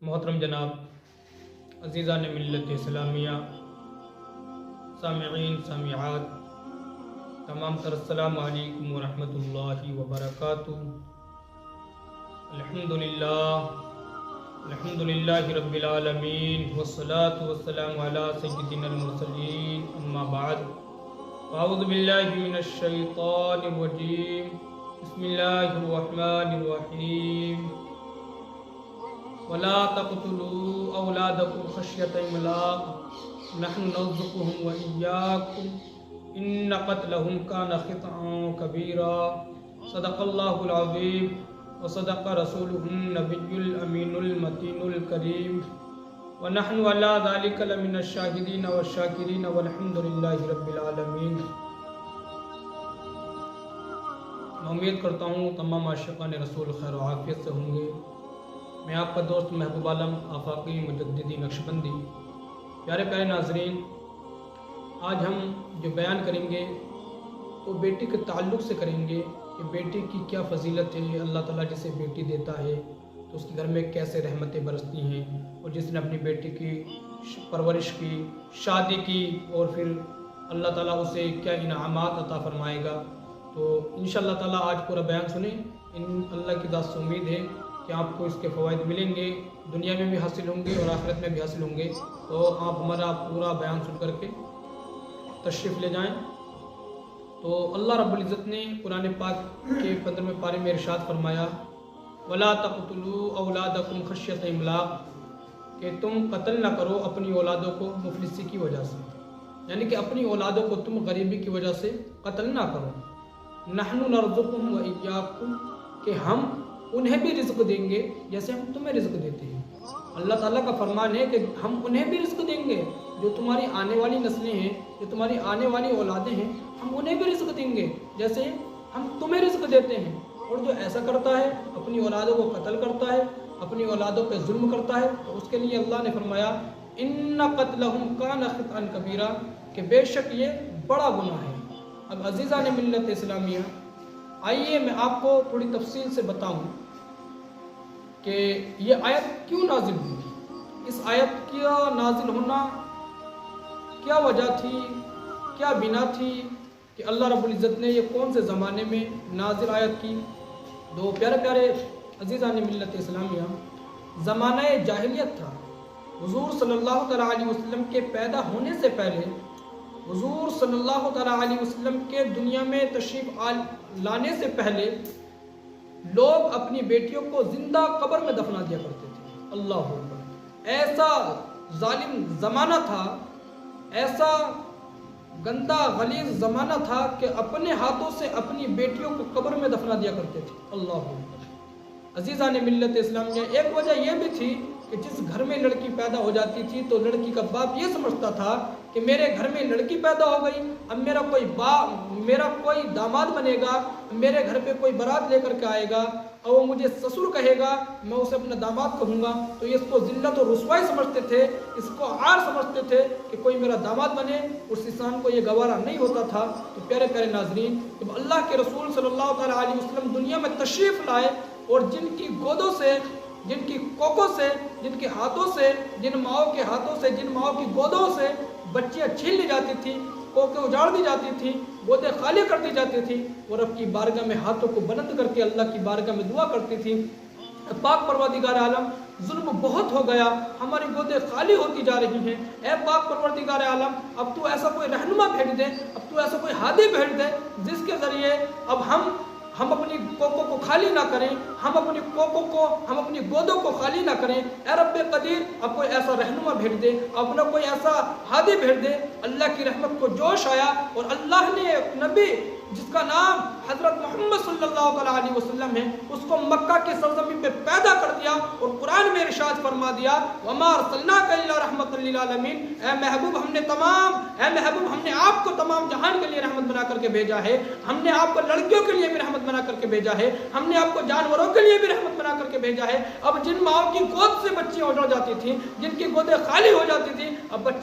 محترم جناب عزیزان ملت اسلامیہ، سامعین سامعات، تمام تر السلام علیکم ورحمۃ اللہ وبرکاتہ۔ الحمدللہ رب العالمین، والصلاة والسلام علی سیدنا المرسلین، اما بعد، اعوذ باللہ من الشیطان الرجیم، بسم اللہ الرحمن الرحیم۔ ولا تقتلوا اولادکم خشیۃ املاق نحن نرزقهم وإياكم ان قتلهم كان خطأ كبيرا، صدق اللہ العظیم وصدق رسوله النبی الامین المتین الکریم، ونحن على ذلك لمن الشاہدین والشاکرین والحمد للہ رب العالمین۔ میں امید کرتا ہوں تمام عاشقان رسول خیر و عافیت سے ہوں گے۔ میں آپ کا دوست محبوب عالم آفاقی مجددی نقشبندی۔ پیارے پیارے ناظرین، آج ہم جو بیان کریں گے وہ بیٹی کے تعلق سے کریں گے کہ بیٹی کی کیا فضیلت ہے۔ اللہ تعالیٰ جسے بیٹی دیتا ہے تو اس کے گھر میں کیسے رحمتیں برستی ہیں، اور جس نے اپنی بیٹی کی پرورش کی، شادی کی، اور پھر اللہ تعالیٰ اسے کیا انعامات عطا فرمائے گا۔ تو انشاءاللہ تعالیٰ آج پورا بیان سنیں۔ اللہ کی ذات سے امید ہے کہ آپ کو اس کے فوائد ملیں گے، دنیا میں بھی حاصل ہوں گے اور آخرت میں بھی حاصل ہوں گے۔ تو آپ ہمارا پورا بیان سن کر کے تشریف لے جائیں۔ تو اللہ رب العزت نے قرآن پاک کے 15ویں پارے میں ارشاد فرمایا، وَلَا تَقْتُلُوا أَوْلَادَكُمْ خَشْيَةَ إِمْلَاقٍ، کہ تم قتل نہ کرو اپنی اولادوں کو مفلسی کی وجہ سے، یعنی کہ اپنی اولادوں کو تم غریبی کی وجہ سے قتل نہ کرو۔ نَحْنُ نَرْزُقُهُمْ وَإِيَّاكُمْ، کہ ہم انہیں بھی رزق دیں گے جیسے ہم تمہیں رزق دیتے ہیں۔ اللہ تعالیٰ کا فرمان ہے کہ ہم انہیں بھی رزق دیں گے، جو تمہاری آنے والی نسلیں ہیں، جو تمہاری آنے والی اولادیں ہیں، ہم انہیں بھی رزق دیں گے جیسے ہم تمہیں رزق دیتے ہیں۔ اور جو ایسا کرتا ہے، اپنی اولادوں کو قتل کرتا ہے، اپنی اولادوں پہ ظلم کرتا ہے، تو اس کے لیے اللہ نے فرمایا ان قتلہم کان خطأ کبیرا، کہ بے شک یہ بڑا گناہ ہے۔ اب عزیزان ملت اسلامیہ، آئیے میں آپ کو تھوڑی تفصیل سے بتاؤں کہ یہ آیت کیوں نازل ہوئی، اس آیت کا نازل ہونا کیا وجہ تھی، کیا بنا تھی کہ اللہ رب العزت نے یہ کون سے زمانے میں نازل آیت کی۔ دو پیارے پیارے عزیزان ملت اسلامیہ، زمانہ جاہلیت تھا۔ حضور صلی اللہ تعالیٰ علیہ وسلم کے پیدا ہونے سے پہلے، حضور صلی اللہ تعالیٰ علیہ وسلم کے دنیا میں تشریف لانے سے پہلے لوگ اپنی بیٹیوں کو زندہ قبر میں دفنا دیا کرتے تھے۔ اللہ اکبر، ایسا ظالم زمانہ تھا، ایسا گندا غلیظ زمانہ تھا کہ اپنے ہاتھوں سے اپنی بیٹیوں کو قبر میں دفنا دیا کرتے تھے۔ اللہ اکبر۔ عزیزان ملت اسلامیہ، ایک وجہ یہ بھی تھی کہ جس گھر میں لڑکی پیدا ہو جاتی تھی تو لڑکی کا باپ یہ سمجھتا تھا کہ میرے گھر میں لڑکی پیدا ہو گئی، اب میرا کوئی داماد بنے گا، میرے گھر پہ کوئی بارات لے کر کے آئے گا اور وہ مجھے سسر کہے گا، میں اسے اپنا داماد کہوں گا۔ تو یہ اس کو ذلت و رسوائی سمجھتے تھے، اس کو عار سمجھتے تھے کہ کوئی میرا داماد بنے۔ اس انسان کو یہ گوارا نہیں ہوتا تھا۔ تو پیارے پیارے ناظرین، جب اللہ کے رسول صلی اللہ تعالیٰ علیہ وسلم دنیا میں تشریف لائے اور جن کی گودوں سے، جن کی کوکوں سے، جن کے ہاتھوں سے، جن ماؤں کے ہاتھوں سے، جن ماؤں کی گودوں سے بچیاں چھین لی جاتی تھی، کوکیں اجاڑ دی جاتی تھی، گودیں خالی کر دی جاتی تھی، اور رب کی بارگاہ میں ہاتھوں کو بلند کر کے اللہ کی بارگاہ میں دعا کرتی تھی، پاک پروردگار عالم ظلم بہت ہو گیا، ہماری گودیں خالی ہوتی جا رہی ہیں، اے پاک پروردگار عالم اب تو ایسا کوئی رہنما بھیج دے، اب تو ایسا کوئی ہادی بھیج دے جس کے ذریعے اب ہم اپنی کوکوں کو خالی نہ کریں، ہم اپنی گودوں کو خالی نہ کریں۔ اے رب قدیر، اب کوئی ایسا رہنما بھیج دے، اپنا کوئی ایسا ہادی بھیج دے۔ اللہ کی رحمت کو جوش آیا اور اللہ نے ایک نبی جس کا نام حضرت محمد صلی اللہ علیہ وسلم ہے، اس کو مکہ کے سرزمین پہ پیدا کر دیا اور قرآن میں ارشاد فرما دیا، وَمَا أَرْسَلْنَاكَ إِلَّا رَحْمَةً لِّلْعَالَمِينَ، اے محبوب ہم نے آپ کو تمام جہان کے لیے رحمت بنا کر کے بھیجا ہے، ہم نے آپ کو لڑکیوں کے لیے بھی رحمت بنا کر کے بھیجا ہے، ہم نے آپ کو جانوروں کے لیے بھی رحمت بنا کر کے بھیجا ہے۔ اب جن ماؤں کی گود سے بچیاں اجڑ جاتی تھیں، جن کی گودیں خالی ہو جاتی تھیں، اب ان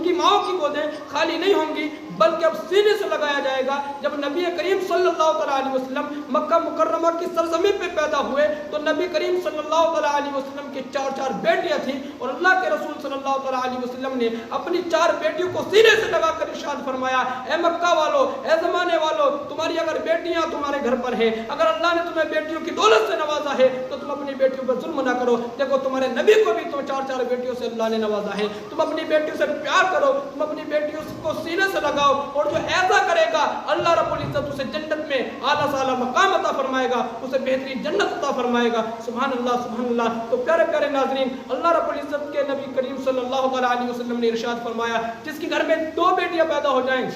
کی ماؤں کی گودیں خالی نہیں ہوں گی، بلکہ اب سینے سے لگایا جائے گا۔ جب نبی کریم صلی اللہ علیہ وسلم مکہ مکرمہ کی سرزمین پہ پیدا ہوئے تو نبی کریم صلی اللہ علیہ وسلم کی 4 بیٹیاں تھیں، اور اللہ کے رسول صلی اللہ علیہ وسلم نے اپنی 4 بیٹیوں کو سینے سے لگا کر ارشاد فرمایا، اے مکہ والو، اے زمانے والو، تمہاری اگر بیٹیاں تمہارے گھر پر ہیں، اگر اللہ نے تمہیں بیٹیوں کی دولت سے نوازا ہے تو تم اپنی بیٹیوں پر ظلم نہ کرو۔ دیکھو تمہارے نبی کو بھی تو 4 بیٹیوں سے اللہ نے نوازا ہے، تم اپنی بیٹیوں سے پیار کرو، تم اپنی بیٹیوں کو سینے سے لگاؤ، اور جو ایسا کرے گا اللہ رب العزت اسے جنت میں اعلیٰ سے اعلیٰ مقام عطا فرمائے گا، اسے بہترین جنت عطا فرمائے گا۔ سبحان اللہ سبحان اللہ۔ تو پیارے پیارے ناظرین، اللہ رب العزت کے نبی کریم صلی اللہ علیہ وسلم نے ارشاد فرمایا، جس کے گھر میں 2 بیٹیاں پیدا ہو جائیں،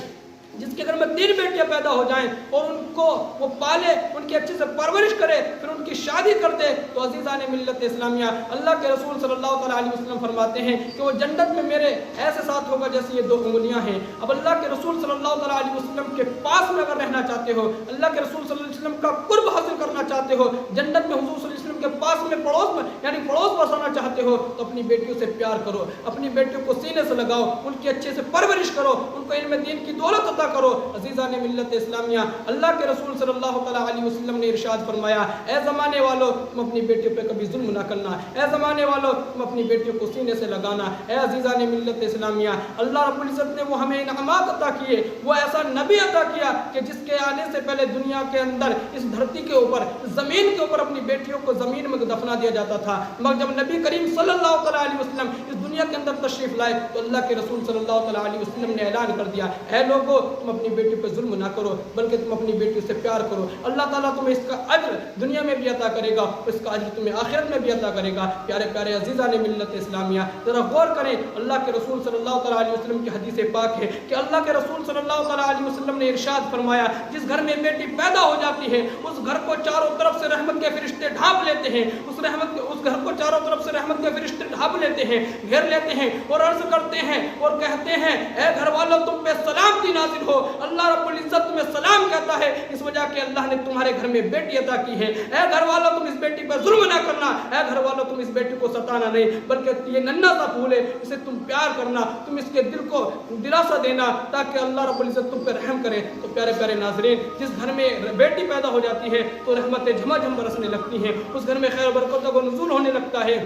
جس کے گھر میں 3 بیٹیاں پیدا ہو جائیں اور ان کو وہ پالے، ان کی اچھے سے پرورش کرے، پھر ان کی شادی کر دے، تو عزیزان ملت اسلامیہ، اللہ کے رسول صلی اللہ علیہ وسلم فرماتے ہیں کہ وہ جنت میں میرے ایسے ساتھ ہوگا جیسے یہ 2 انگلیاں ہیں۔ اب اللہ کے رسول صلی اللہ علیہ وسلم کے پاس میں اگر رہنا چاہتے ہو، اللہ کے رسول صلی اللہ علیہ وسلم کا قرب حاصل کرنا چاہتے ہو، جنت میں حضور صلی اللہ علیہ وسلم کے پاس میں پڑوس میں یعنی پڑوس بسانا چاہتے ہو، تو اپنی بیٹیوں سے پیار کرو، اپنی بیٹیوں کو سینے سے لگاؤ، ان کی اچھے سے پرورش کرو، ان کو علم دین کی دولت عطا کرو۔ عزیزان ملت اسلامیہ، اللہ کے رسول صلی اللہ علیہ وسلم نے ارشاد فرمایا، اے زمانے والو، تم اپنی بیٹیوں پہ کبھی ظلم نہ کرنا، اے زمانے والو، تم اپنی بیٹیوں کو سینے سے لگانا۔ اے عزیزان ملت اسلامیہ، اللہ رب العزت نے وہ ہمیں انعامات عطا کیے، وہ ایسا نبی عطا کیا کہ جس کے آنے سے پہلے دنیا کے اندر اس دھرتی کے اوپر، زمین کے اوپر اپنی بیٹیوں کو زمین میں دفنا دیا جاتا تھا، مگر جب نبی کریم صلی اللہ علیہ وسلم اس دنیا کے اندر تشریف لائے تو اللہ کے رسول صلی اللہ علیہ وسلم نے اعلان کر دیا، اے لوگو، تم اپنی بیٹیوں پہ ظلم نہ کرو، بلکہ تم اپنی بیٹیوں سے پیار کرو، اللہ تعالیٰ تمہیں اس کا اجر دنیا میں بھی عطا کرے گا، اس کا اجر تمہیں آخرت میں بھی عطا کرے گا۔ پیارے پیارے عزیزان ملت اسلامیہ، ذرا غور کریں، اللہ کے رسول صلی اللہ علیہ وسلم کی حدیث پاک ہے کہ اللہ کے رسول صلی اللہ علیہ وسلم نے ارشاد فرمایا، جس گھر میں بیٹی پیدا ہو جاتی ہے اس گھر کو چاروں طرف سے رحمت کے فرشتے ڈھانپ لیتے ہیں، اس گھر کو چاروں طرف سے رحمت کے فرشتے ڈھانپ لیتے ہیں، گھیر لیتے ہیں، اور عرض کرتے ہیں اور کہتے ہیں، اے گھر والوں، تم پہ سلامتی نازل ہو۔ اللہ رب العزت تمہیں سلام کہتا ہے اس وجہ کہ اللہ نے تمہارے گھر میں بیٹی عطا کی ہے۔ اے گھر والوں، تم اس بیٹی پر ظلم نہ کرنا، اے گھر والوں، تم اس بیٹی کو ستانا نہیں، بلکہ یہ ننھا سا پھول ہے، اسے تم پیار کرنا، تم اس کے دل کو دلاسا دینا تاکہ اللہ رب العزت تم پہ رحم کرے۔ تو پیارے پیارے ناظرین، جس گھر میں بیٹی پیدا ہو جاتی ہے تو رحمتیں جھما جھم برسنے لگتی ہیں، اس گھر میں خیر و برکت و نزول ہونے لگتا ہے۔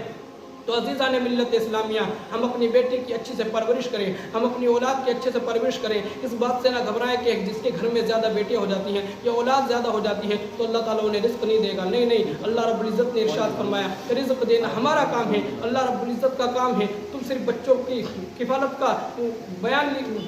تو عزیزان ملت اسلامیہ، ہم اپنی بیٹی کی اچھی سے پرورش کریں، ہم اپنی اولاد کی اچھے سے پرورش کریں، اس بات سے نہ گھبرائیں کہ جس کے گھر میں زیادہ بیٹیاں ہو جاتی ہیں یا اولاد زیادہ ہو جاتی ہے تو اللہ تعالیٰ انہیں رزق نہیں دے گا۔ نہیں نہیں، اللہ رب العزت نے ارشاد فرمایا کہ رزق دینا ہمارا کام ہے، اللہ رب العزت کا کام ہے، تم صرف بچوں کی کفالت کا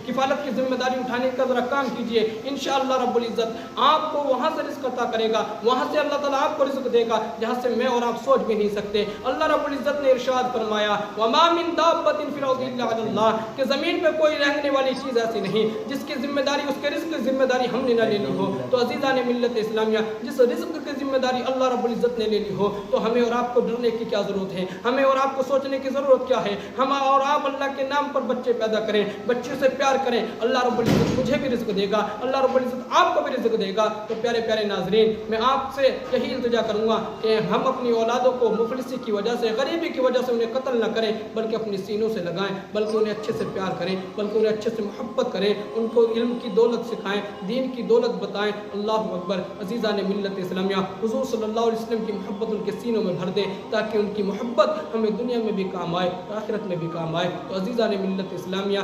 کفالت کی ذمہ داری اٹھانے کا ذرا کام کیجئے، انشاءاللہ رب العزت آپ کو وہاں سے رزق عطا کرے گا، وہاں سے اللہ تعالیٰ آپ کو رزق دے گا جہاں سے میں اور آپ سوچ بھی نہیں سکتے۔ اللہ رب العزت نے ارشاد فرمایا، وَمَا مِن دَابَّةٍ فِي الْأَرْضِ إِلَّا عَلَى اللَّهِ، کہ زمین پہ کوئی رہنے والی چیز ایسی نہیں جس کی ذمہ داری، اس کے رزق کی ذمہ داری ہم نے نہ لینی ہو۔ تو عزیزان ملت اسلامیہ، جس رزق کی ذمہ داری اللہ رب العزت نے لینی ہو تو ہمیں اور آپ کو ڈرنے کی کیا ضرورت ہے، ہمیں اور آپ کو سوچنے کی ضرورت کیا ہے؟ ہم اور آپ اللہ کے نام پر بچے پیدا کریں، بچوں سے پیار کریں، اللہ رب العزت مجھے بھی رزق دے گا، اللہ رب العزت آپ کو بھی رزق دے گا۔ تو پیارے پیارے ناظرین، میں آپ سے یہی التجا کروں گا کہ ہم اپنی اولادوں کو مفلسی کی وجہ سے، غریبی کی وجہ سے انہیں قتل نہ کریں، بلکہ اپنی سینوں سے لگائیں، بلکہ انہیں اچھے سے پیار کریں، بلکہ انہیں اچھے سے محبت کریں، ان کو علم کی دولت سکھائیں، دین کی دولت بتائیں۔ اللہ اکبر۔ عزیزان ملت اسلامیہ، حضور صلی اللہ علیہ وسلم کی محبت ان کے سینوں میں بھر دیں تاکہ ان کی محبت ہمیں دنیا میں بھی کام آئے، آخرت میں بھی کام آئے۔ تو عزیزان ملت اسلامیہ،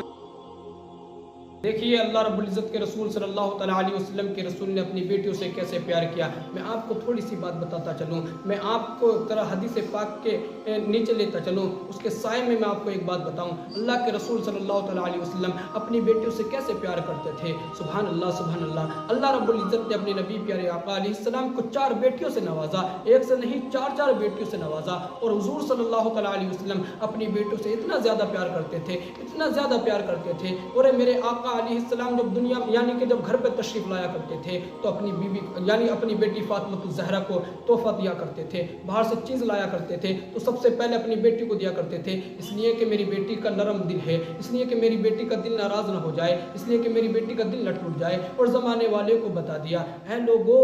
دیکھیے اللہ رب العزت کے رسول صلی اللہ تعالیٰ علیہ وسلم کے رسول نے اپنی بیٹیوں سے کیسے پیار کیا۔ میں آپ کو تھوڑی سی بات بتاتا چلوں، میں آپ کو ذرا حدیث پاک کے نیچے لیتا چلوں، اس کے سائے میں آپ کو ایک بات بتاؤں، اللہ کے رسول صلی اللہ تعالیٰ علیہ وسلم اپنی بیٹیوں سے کیسے پیار کرتے تھے۔ سبحان اللہ سبحان اللہ۔ اللہ رب العزت نے اپنے نبی پیارے آقا علیہ السلام کو 4 بیٹیوں سے نوازا، ایک سے نہیں 4 بیٹیوں سے نوازا، اور حضور صلی اللہ تعالیٰ علیہ وسلم اپنی بیٹوں سے اتنا زیادہ پیار کرتے تھے، اتنا زیادہ پیار کرتے تھے، اور میرے آقا علیہ السلام جب دنیا یعنی کہ جب گھر پہ تشریف لایا کرتے تھے تو اپنی بیوی یعنی اپنی بیٹی فاطمہ الزہرا کو تحفہ دیا کرتے تھے، باہر سے چیز لایا کرتے تھے تو سب سے پہلے اپنی بیٹی کو دیا کرتے تھے، اس لیے کہ میری بیٹی کا نرم دل ہے، اس لیے کہ میری بیٹی کا دل ناراض نہ ہو جائے، اس لیے کہ میری بیٹی کا دل نہ ٹوٹ جائے۔ اور زمانے والے کو بتا دیا، اے لوگو،